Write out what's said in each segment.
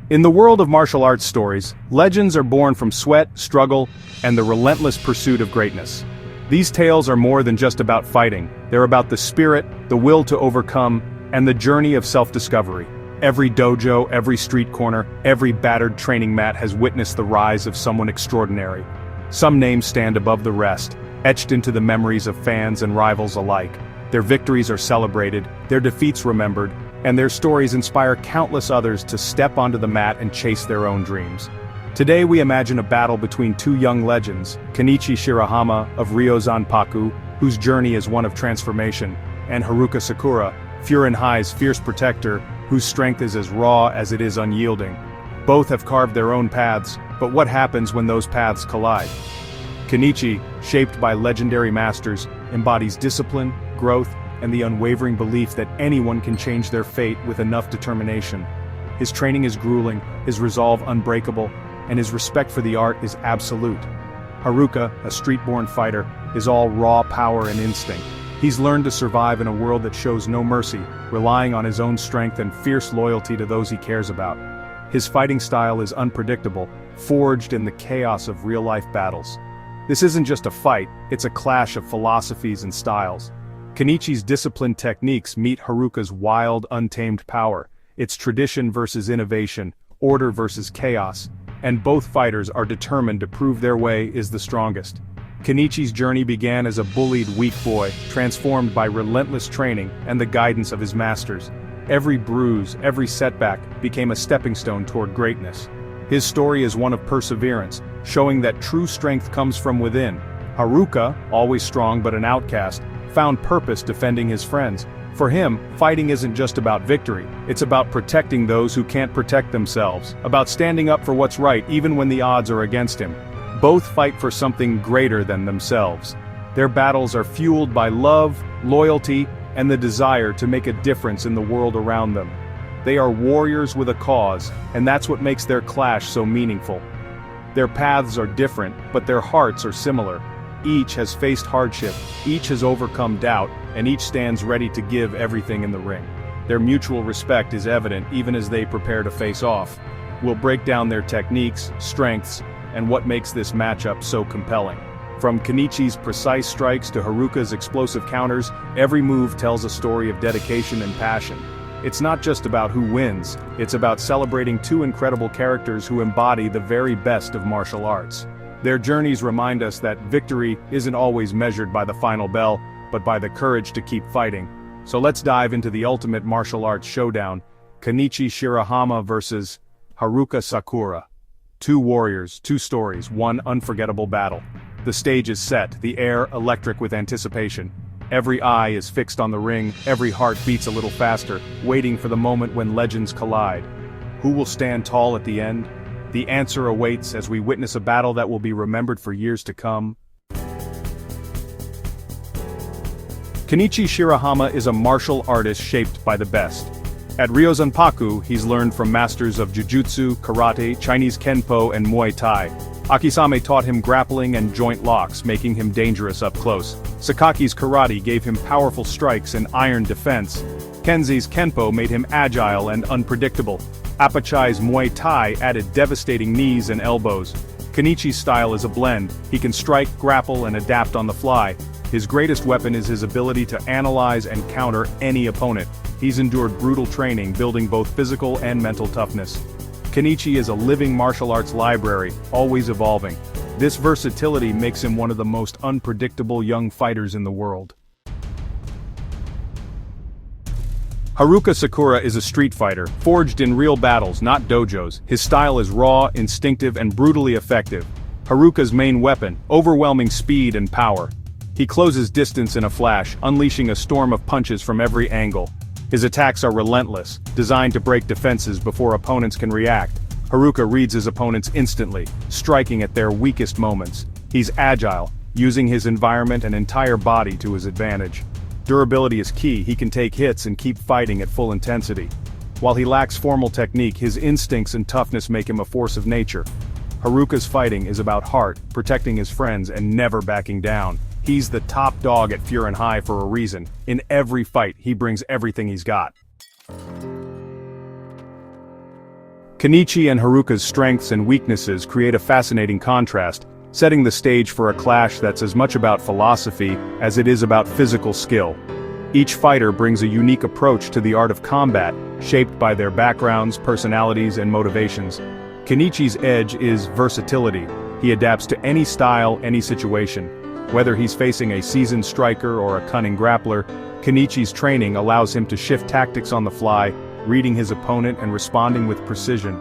In the world of martial arts stories, legends are born from sweat, struggle, and the relentless pursuit of greatness. These tales are more than just about fighting, they're about the spirit, the will to overcome, and the journey of self-discovery. Every dojo, every street corner, every battered training mat has witnessed the rise of someone extraordinary. Some names stand above the rest, etched into the memories of fans and rivals alike. Their victories are celebrated, their defeats remembered, and their stories inspire countless others to step onto the mat and chase their own dreams. Today we imagine a battle between two young legends, Kenichi Shirahama of Ryozanpaku, whose journey is one of transformation, and Haruka Sakura, Furin High's fierce protector, whose strength is as raw as it is unyielding. Both have carved their own paths, but what happens when those paths collide? Kenichi, shaped by legendary masters, embodies discipline, growth, and the unwavering belief that anyone can change their fate with enough determination. His training is grueling, his resolve unbreakable, and his respect for the art is absolute. Haruka, a street-born fighter, is all raw power and instinct. He's learned to survive in a world that shows no mercy, relying on his own strength and fierce loyalty to those he cares about. His fighting style is unpredictable, forged in the chaos of real-life battles. This isn't just a fight, it's a clash of philosophies and styles. Kenichi's disciplined techniques meet Haruka's wild, untamed power. It's tradition versus innovation, order versus chaos, and both fighters are determined to prove their way is the strongest. Kenichi's journey began as a bullied weak boy, transformed by relentless training and the guidance of his masters. Every bruise, every setback, became a stepping stone toward greatness. His story is one of perseverance, showing that true strength comes from within. Haruka, always strong but an outcast, found purpose defending his friends. For him, fighting isn't just about victory, it's about protecting those who can't protect themselves, about standing up for what's right even when the odds are against him. Both fight for something greater than themselves. Their battles are fueled by love, loyalty, and the desire to make a difference in the world around them. They are warriors with a cause, and that's what makes their clash so meaningful. Their paths are different, but their hearts are similar. Each has faced hardship, each has overcome doubt, and each stands ready to give everything in the ring. Their mutual respect is evident even as they prepare to face off. We'll break down their techniques, strengths, and what makes this matchup so compelling. From Kenichi's precise strikes to Haruka's explosive counters, every move tells a story of dedication and passion. It's not just about who wins, it's about celebrating two incredible characters who embody the very best of martial arts. Their journeys remind us that victory isn't always measured by the final bell, but by the courage to keep fighting. So let's dive into the ultimate martial arts showdown, Kenichi Shirahama versus Haruka Sakura. Two warriors, two stories, one unforgettable battle. The stage is set, the air electric with anticipation. Every eye is fixed on the ring, every heart beats a little faster, waiting for the moment when legends collide. Who will stand tall at the end? The answer awaits as we witness a battle that will be remembered for years to come. Kenichi Shirahama is a martial artist shaped by the best. At Ryozanpaku, he's learned from masters of Jujutsu, Karate, Chinese Kenpo, and Muay Thai. Akisame taught him grappling and joint locks, making him dangerous up close. Sakaki's Karate gave him powerful strikes and iron defense. Kenzi's Kenpo made him agile and unpredictable. Apachai's Muay Thai added devastating knees and elbows. Kenichi's style is a blend. He can strike, grapple, and adapt on the fly. His greatest weapon is his ability to analyze and counter any opponent. He's endured brutal training, building both physical and mental toughness. Kenichi is a living martial arts library, always evolving. This versatility makes him one of the most unpredictable young fighters in the world. Haruka Sakura is a street fighter, forged in real battles, not dojos. His style is raw, instinctive, and brutally effective. Haruka's main weapon, overwhelming speed and power. He closes distance in a flash, unleashing a storm of punches from every angle. His attacks are relentless, designed to break defenses before opponents can react. Haruka reads his opponents instantly, striking at their weakest moments. He's agile, using his environment and entire body to his advantage. Durability is key, he can take hits and keep fighting at full intensity. While he lacks formal technique, his instincts and toughness make him a force of nature. Haruka's fighting is about heart, protecting his friends and never backing down. He's the top dog at Furin High for a reason. In every fight, he brings everything he's got. Kenichi and Haruka's strengths and weaknesses create a fascinating contrast, setting the stage for a clash that's as much about philosophy as it is about physical skill. Each fighter brings a unique approach to the art of combat, shaped by their backgrounds, personalities, and motivations. Kenichi's edge is versatility. He adapts to any style, any situation. Whether he's facing a seasoned striker or a cunning grappler, Kenichi's training allows him to shift tactics on the fly, reading his opponent and responding with precision.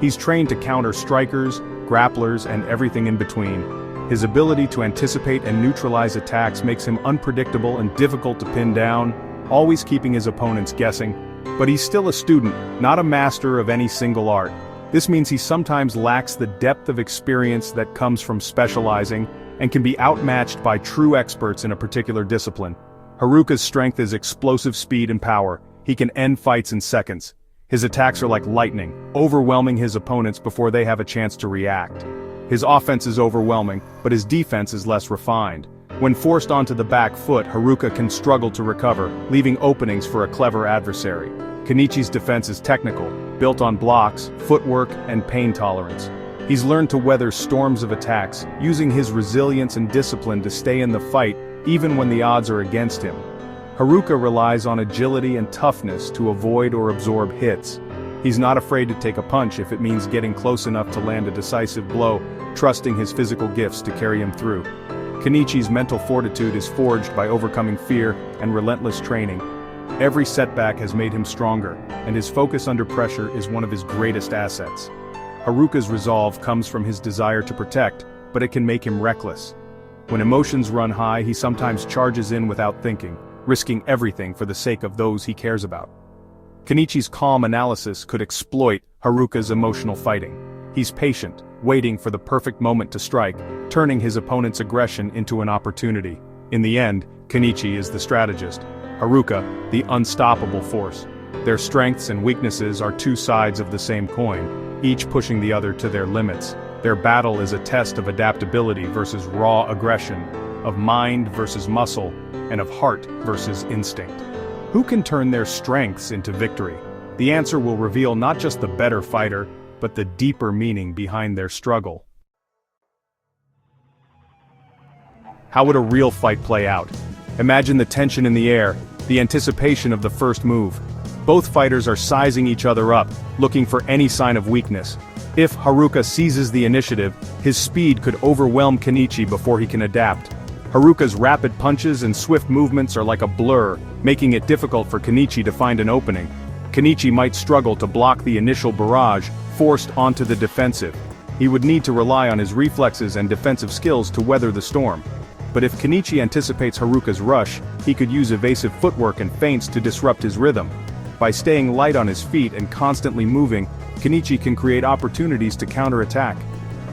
He's trained to counter strikers, grapplers, and everything in between. His ability to anticipate and neutralize attacks makes him unpredictable and difficult to pin down, always keeping his opponents guessing. But he's still a student, not a master of any single art. This means he sometimes lacks the depth of experience that comes from specializing, and can be outmatched by true experts in a particular discipline. Haruka's strength is explosive speed and power. He can end fights in seconds. His attacks are like lightning, overwhelming his opponents before they have a chance to react. His offense is overwhelming, but his defense is less refined. When forced onto the back foot, Haruka can struggle to recover, leaving openings for a clever adversary. Kenichi's defense is technical, built on blocks, footwork, and pain tolerance. He's learned to weather storms of attacks, using his resilience and discipline to stay in the fight, even when the odds are against him. Haruka relies on agility and toughness to avoid or absorb hits. He's not afraid to take a punch if it means getting close enough to land a decisive blow, trusting his physical gifts to carry him through. Kenichi's mental fortitude is forged by overcoming fear and relentless training. Every setback has made him stronger, and his focus under pressure is one of his greatest assets. Haruka's resolve comes from his desire to protect, but it can make him reckless. When emotions run high, he sometimes charges in without thinking, risking everything for the sake of those he cares about. Kenichi's calm analysis could exploit Haruka's emotional fighting. He's patient, waiting for the perfect moment to strike, turning his opponent's aggression into an opportunity. In the end, Kenichi is the strategist, Haruka, the unstoppable force. Their strengths and weaknesses are two sides of the same coin, each pushing the other to their limits. Their battle is a test of adaptability versus raw aggression, of mind versus muscle, and of heart versus instinct. Who can turn their strengths into victory? The answer will reveal not just the better fighter, but the deeper meaning behind their struggle. How would a real fight play out? Imagine the tension in the air, the anticipation of the first move. Both fighters are sizing each other up, looking for any sign of weakness. If Haruka seizes the initiative, his speed could overwhelm Kenichi before he can adapt. Haruka's rapid punches and swift movements are like a blur, making it difficult for Kenichi to find an opening. Kenichi might struggle to block the initial barrage, forced onto the defensive. He would need to rely on his reflexes and defensive skills to weather the storm. But if Kenichi anticipates Haruka's rush, he could use evasive footwork and feints to disrupt his rhythm. By staying light on his feet and constantly moving, Kenichi can create opportunities to counterattack.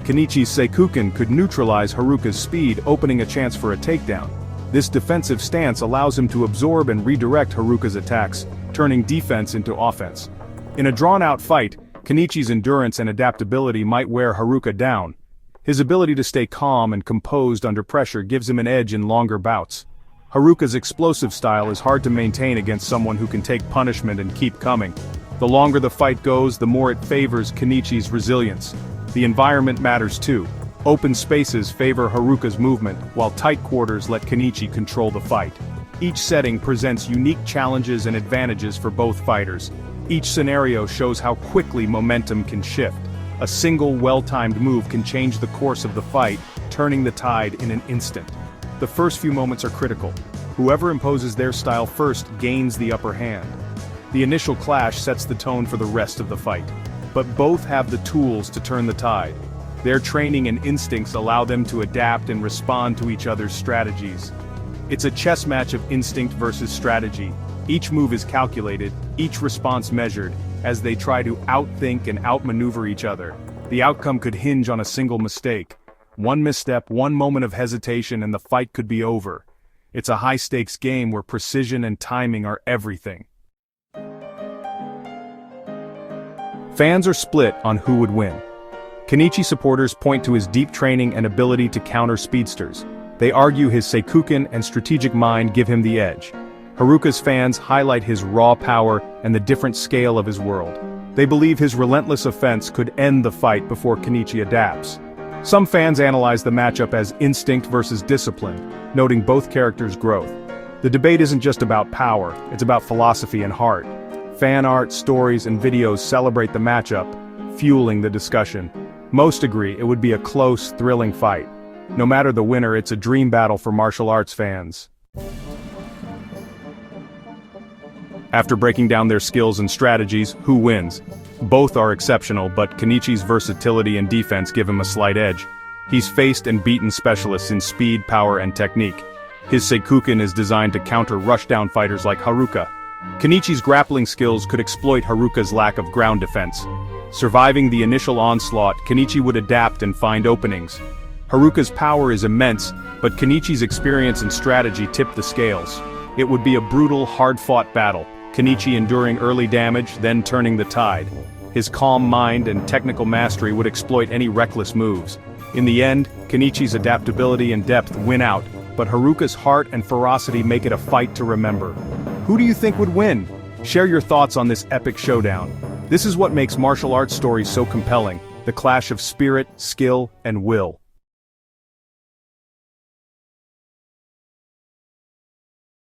Kenichi's Seikuken could neutralize Haruka's speed, opening a chance for a takedown. This defensive stance allows him to absorb and redirect Haruka's attacks, turning defense into offense. In a drawn-out fight, Kenichi's endurance and adaptability might wear Haruka down. His ability to stay calm and composed under pressure gives him an edge in longer bouts. Haruka's explosive style is hard to maintain against someone who can take punishment and keep coming. The longer the fight goes, the more it favors Kenichi's resilience. The environment matters too. Open spaces favor Haruka's movement, while tight quarters let Kenichi control the fight. Each setting presents unique challenges and advantages for both fighters. Each scenario shows how quickly momentum can shift. A single well-timed move can change the course of the fight, turning the tide in an instant. The first few moments are critical. Whoever imposes their style first gains the upper hand. The initial clash sets the tone for the rest of the fight. But both have the tools to turn the tide. Their training and instincts allow them to adapt and respond to each other's strategies. It's a chess match of instinct versus strategy. Each move is calculated, each response measured, as they try to outthink and outmaneuver each other. The outcome could hinge on a single mistake. One misstep, one moment of hesitation, and the fight could be over. It's a high-stakes game where precision and timing are everything. Fans are split on who would win. Kenichi supporters point to his deep training and ability to counter speedsters. They argue his Seikuken and strategic mind give him the edge. Haruka's fans highlight his raw power and the different scale of his world. They believe his relentless offense could end the fight before Kenichi adapts. Some fans analyze the matchup as instinct versus discipline, noting both characters' growth. The debate isn't just about power, it's about philosophy and heart. Fan art, stories, and videos celebrate the matchup, fueling the discussion. Most agree it would be a close, thrilling fight. No matter the winner, it's a dream battle for martial arts fans. After breaking down their skills and strategies, who wins? Both are exceptional, but Kenichi's versatility and defense give him a slight edge. He's faced and beaten specialists in speed, power, and technique. His Seikuken is designed to counter rushdown fighters like Haruka. Kenichi's grappling skills could exploit Haruka's lack of ground defense. Surviving the initial onslaught, Kenichi would adapt and find openings. Haruka's power is immense, but Kenichi's experience and strategy tip the scales. It would be a brutal, hard-fought battle, Kenichi enduring early damage, then turning the tide. His calm mind and technical mastery would exploit any reckless moves. In the end, Kenichi's adaptability and depth win out, but Haruka's heart and ferocity make it a fight to remember. Who do you think would win? Share your thoughts on this epic showdown. This is what makes martial arts stories so compelling, the clash of spirit, skill, and will.